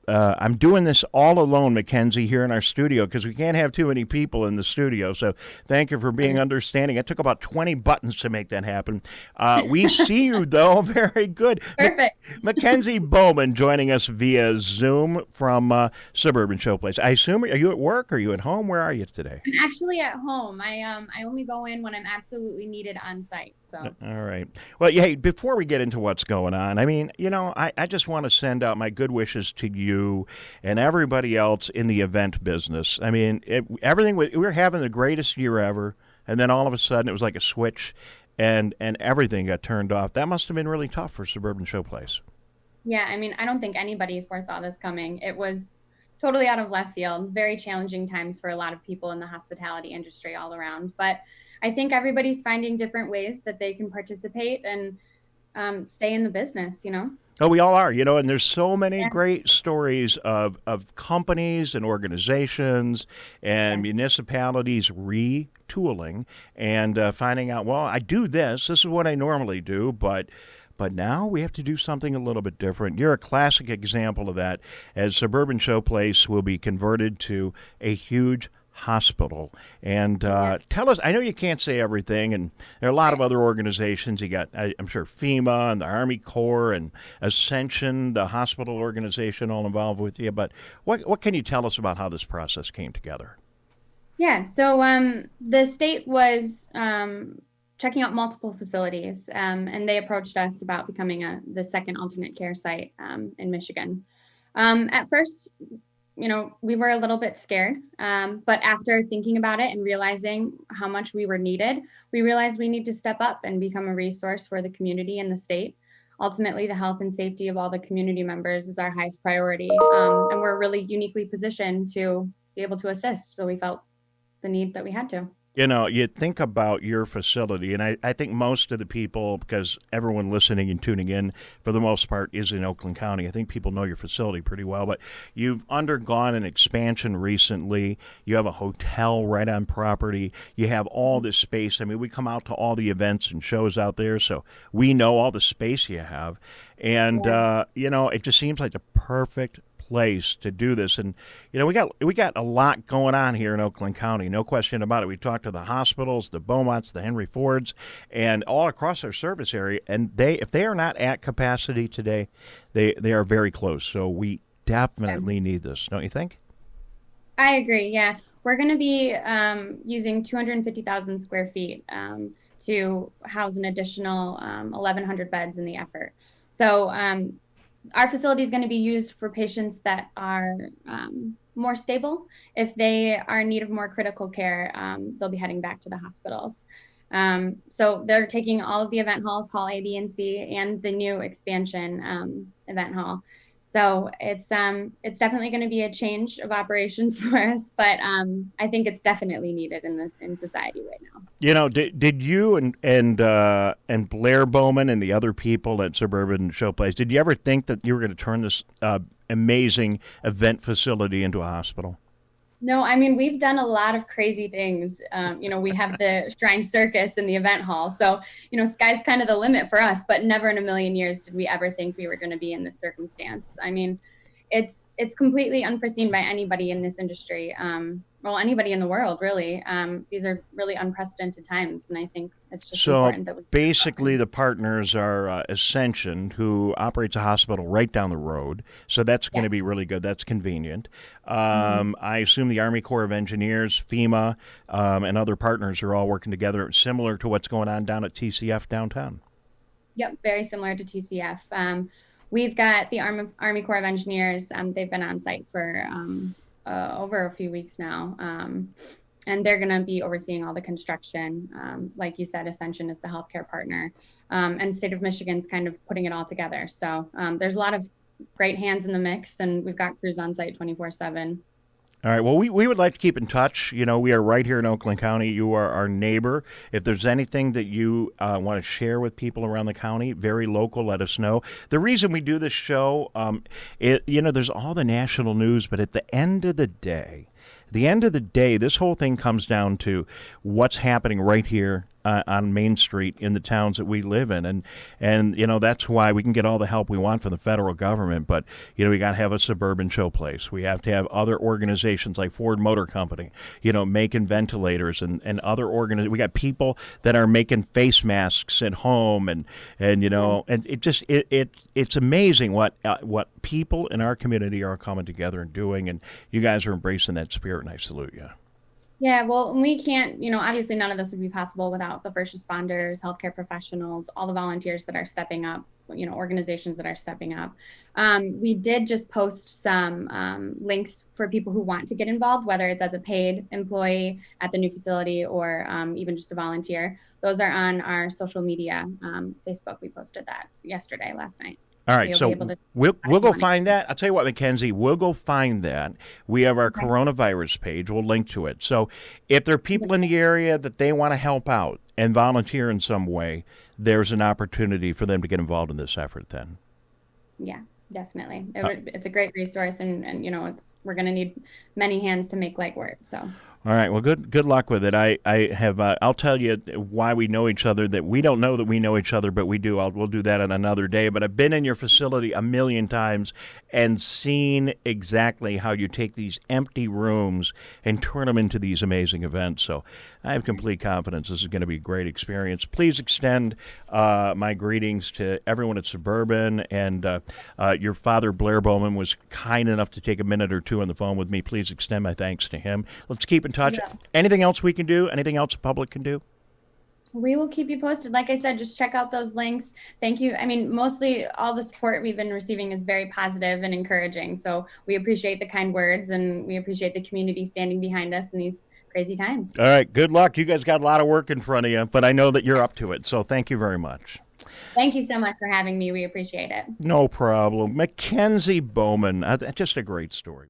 I'm doing this all alone, McKenzie, here in our studio because we can't have too many people in the studio. So thank you for being understanding. It took about 20 buttons to make that happen. We see you, though. Very good. Perfect. McKenzie Bowman joining us via Zoom from Suburban Showplace. I assume, are you at work? Are you at home? Where are you today? I'm actually at home. I only go in when I'm absolutely needed on site. So All right. Well, hey, before we get into what's going on, I mean, I just want to send out my good wishes to you and everybody else in the event business. I mean, we were having the greatest year ever, and then all of a sudden it was like a switch, and everything got turned off. That must have been really tough for Suburban Showplace. yeah, I mean, I don't think anybody foresaw this coming. It was totally out of left field, very challenging times for a lot of people in the hospitality industry all around. But I think everybody's finding different ways that they can participate and stay in the business. Oh, we all are, and there's so many great stories of companies and organizations and municipalities retooling and finding out, well, I do this. This is what I normally do, but now we have to do something a little bit different. You're a classic example of that, as Suburban Showplace will be converted to a huge hospital. And tell us, I know you can't say everything, and there are a lot of other organizations. You got, I'm sure, FEMA and the Army Corps and Ascension, the hospital organization, all involved with you. But what can you tell us about how this process came together? Yeah, so the state was checking out multiple facilities, and they approached us about becoming the second alternate care site in Michigan. At first, we were a little bit scared, but after thinking about it and realizing how much we were needed, we realized we need to step up and become a resource for the community and the state. Ultimately, the health and safety of all the community members is our highest priority, and we're really uniquely positioned to be able to assist. So we felt the need that we had to. You think about your facility, and I think most of the people, because everyone listening and tuning in, for the most part, is in Oakland County. I think people know your facility pretty well, but you've undergone an expansion recently. You have a hotel right on property. You have all this space. I mean, we come out to all the events and shows out there, so we know all the space you have. And, it just seems like the perfect place to do this. And we got a lot going on here in Oakland County, no question about it. We talked to the hospitals, the Beaumonts, the Henry Fords, and all across our service area, and if they are not at capacity today, they are very close. So we definitely need this, don't you think? I agree. Yeah, we're going to be using 250,000 square feet to house an additional 1,100 beds in the effort. So our facility is going to be used for patients that are more stable. If they are in need of more critical care, they'll be heading back to the hospitals. So they're taking all of the event halls, Hall A, B, and C, and the new expansion event hall. So it's definitely going to be a change of operations for us, but I think it's definitely needed in society right now. Did you and Blair Bowman and the other people at Suburban Showplace, did you ever think that you were going to turn this amazing event facility into a hospital? No, I mean, we've done a lot of crazy things. We have the Shrine Circus in the event hall. So, sky's kind of the limit for us, but never in a million years did we ever think we were going to be in this circumstance. I mean, it's completely unforeseen by anybody in this industry. Anybody in the world, really. These are really unprecedented times, and I think it's just important that we. So basically, the partners are Ascension, who operates a hospital right down the road. So that's going to be really good. That's convenient. I assume the Army Corps of Engineers, FEMA, and other partners are all working together, similar to what's going on down at TCF downtown. Yep, very similar to TCF. We've got the Army Corps of Engineers. They've been on site for over a few weeks now, and they're going to be overseeing all the construction. Like you said, Ascension is the healthcare partner, and State of Michigan's kind of putting it all together. So there's a lot of great hands in the mix, and we've got crews on site 24/7. All right. Well, we would like to keep in touch. We are right here in Oakland County. You are our neighbor. If there's anything that you want to share with people around the county, very local, let us know. The reason we do this show, there's all the national news, but at the end of the day, this whole thing comes down to what's happening right here on Main Street in the towns that we live in, and that's why we can get all the help we want from the federal government. But we got to have a Suburban Showplace. We have to have other organizations like Ford Motor Company, making ventilators and other organizations. We got people that are making face masks at home, and it's amazing what people in our community are coming together and doing, and you guys are embracing that spirit, and I salute you. Yeah, well, we can't, obviously none of this would be possible without the first responders, healthcare professionals, all the volunteers that are stepping up, organizations that are stepping up. We did just post some links for people who want to get involved, whether it's as a paid employee at the new facility or even just a volunteer. Those are on our social media. Facebook, we posted that last night. All right, so we'll go find that. I'll tell you what, McKenzie, we'll go find that. We have our coronavirus page. We'll link to it. So if there are people in the area that they want to help out and volunteer in some way, there's an opportunity for them to get involved in this effort then. Yeah, definitely. It's a great resource, and we're going to need many hands to make light work, so. All right. Well, good luck with it. I'll tell you why we know each other. That we don't know that we know each other, but we do. We'll do that on another day. But I've been in your facility a million times and seen exactly how you take these empty rooms and turn them into these amazing events. So I have complete confidence this is going to be a great experience. Please extend my greetings to everyone at Suburban, and your father, Blair Bowman, was kind enough to take a minute or two on the phone with me. Please extend my thanks to him. Let's keep in touch. Yeah. Anything else we can do? Anything else the public can do? We will keep you posted. Like I said, just check out those links. Thank you. I mean, mostly all the support we've been receiving is very positive and encouraging. So we appreciate the kind words, and we appreciate the community standing behind us in these crazy times. All right. Good luck. You guys got a lot of work in front of you, but I know that you're up to it. So thank you very much. Thank you so much for having me. We appreciate it. No problem. McKenzie Bowman. Just a great story.